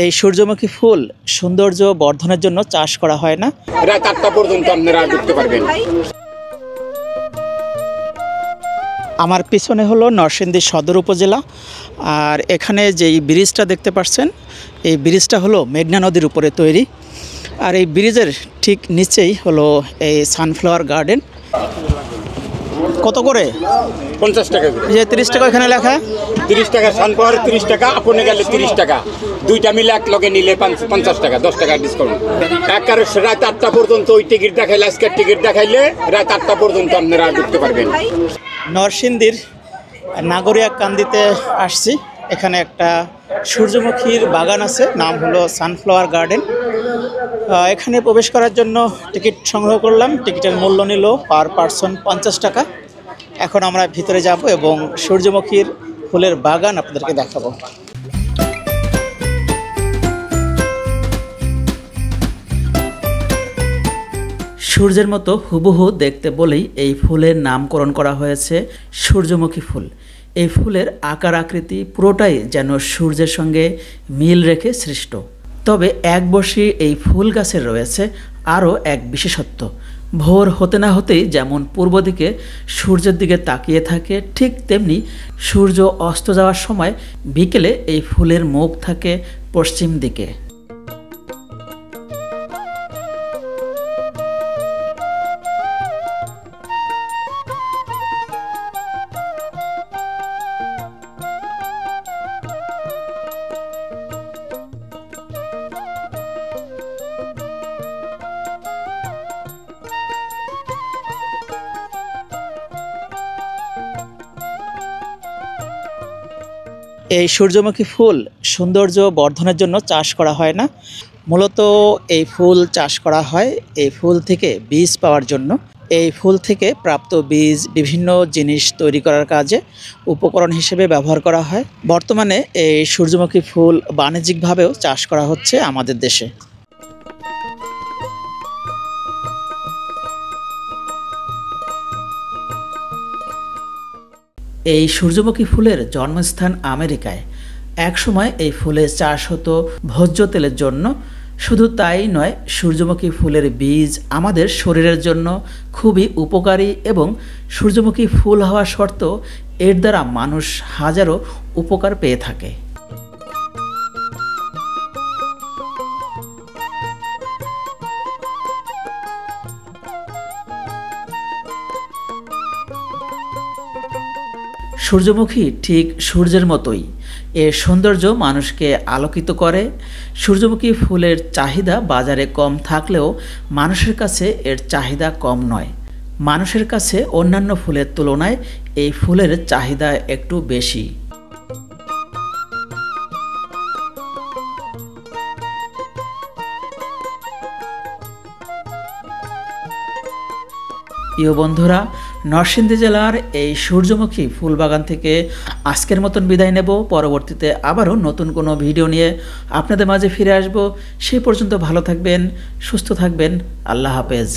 এই সূর্যমুখী ফুল সৌন্দর্য বর্ধনের জন্য চাষ করা হয় না। রাত 8টা পর্যন্ত আপনারা ঢুকতে পারবেন। আমার পিছনে হলো নরসিংদী সদর উপজেলা, আর এখানে যেই ব্রিজটা দেখতে পাচ্ছেন এই ব্রিজটা হলো মেঘনা নদীর উপরে তৈরি। আর এই ব্রিজের ঠিক নিচেই হলো এই সানফ্লাওয়ার গার্ডেন। কত করে? 50 টাকা করে। যে 30 টাকা এখানে লেখা। 30 টাকা সানফ্লাওয়ার, 30 টাকা, আপনি গেলে 30 টাকা। দুইটা মিলে এক লগে নিলে 50 টাকা, 10 টাকা ডিসকাউন্ট। একেবারে রাত 8টা পর্যন্ত ওই টিকিট দেখাইলে, আজকের টিকিট দেখাইলে রাত 8টা পর্যন্ত আপনারা ঢুকতে পারবেন। নরসিংদীর নাগরিয়াকান্দিতে আসছি। এখানে একটা সূর্যমুখীর বাগান আছে, নাম হলো সানফ্লাওয়ার গার্ডেন। এখানে প্রবেশ করার জন্য টিকিট সংগ্রহ করলাম। টিকিটের মূল্য নিল পার পারসন 50 টাকা। এখন আমরা ভিতরে যাব এবং সূর্যমুখীর ফুলের বাগান আপনাদেরকে দেখাবো। সূর্যের মতো হুবহু দেখতে বলেই এই ফুলের নামকরণ করা হয়েছে সূর্যমুখী ফুল। এই ফুলের আকার আকৃতি পুরোটাই যেন সূর্যের সঙ্গে মিল রেখে সৃষ্ট। তবে এক বর্ষী এই ফুল গাছের রয়েছে আরও এক বিশেষত্ব। ভোর হতে না হতেই যেমন পূর্ব দিকে সূর্যের দিকে তাকিয়ে থাকে, ঠিক তেমনি সূর্য অস্ত যাওয়ার সময় বিকেলে এই ফুলের মুখ থাকে পশ্চিম দিকে। এই সূর্যমুখী ফুল সৌন্দর্য বর্ধনের জন্য চাষ করা হয় না। মূলত এই ফুল চাষ করা হয় এই ফুল থেকে বীজ পাওয়ার জন্য। এই ফুল থেকে প্রাপ্ত বীজ বিভিন্ন জিনিস তৈরি করার কাজে উপকরণ হিসেবে ব্যবহার করা হয়। বর্তমানে এই সূর্যমুখী ফুল বাণিজ্যিকভাবেও চাষ করা হচ্ছে আমাদের দেশে। এই সূর্যমুখী ফুলের জন্মস্থান আমেরিকায়। একসময় এই ফুলের চাষ হতো ভোজ্য তেলের জন্য। শুধু তাই নয়, সূর্যমুখী ফুলের বীজ আমাদের শরীরের জন্য খুবই উপকারী এবং সূর্যমুখী ফুল হওয়া সত্ত্বেও এর দ্বারা মানুষ হাজারো উপকার পেয়ে থাকে। সূর্যমুখী ঠিক সূর্যের মতোই, এর সৌন্দর্য মানুষকে আলোকিত করে। সূর্যমুখী ফুলের চাহিদা বাজারে কম থাকলেও মানুষের কাছে এর চাহিদা কম নয়। মানুষের কাছে অন্যান্য ফুলের তুলনায় এই ফুলের চাহিদা একটু বেশি। প্রিয় বন্ধুরা, নরসিংদী জেলার এই সূর্যমুখী ফুল বাগান থেকে আজকের মতন বিদায় নেব। পরবর্তীতে আবারও নতুন কোনো ভিডিও নিয়ে আপনাদের মাঝে ফিরে আসব। সেই পর্যন্ত ভালো থাকবেন, সুস্থ থাকবেন। আল্লাহ হাফেজ।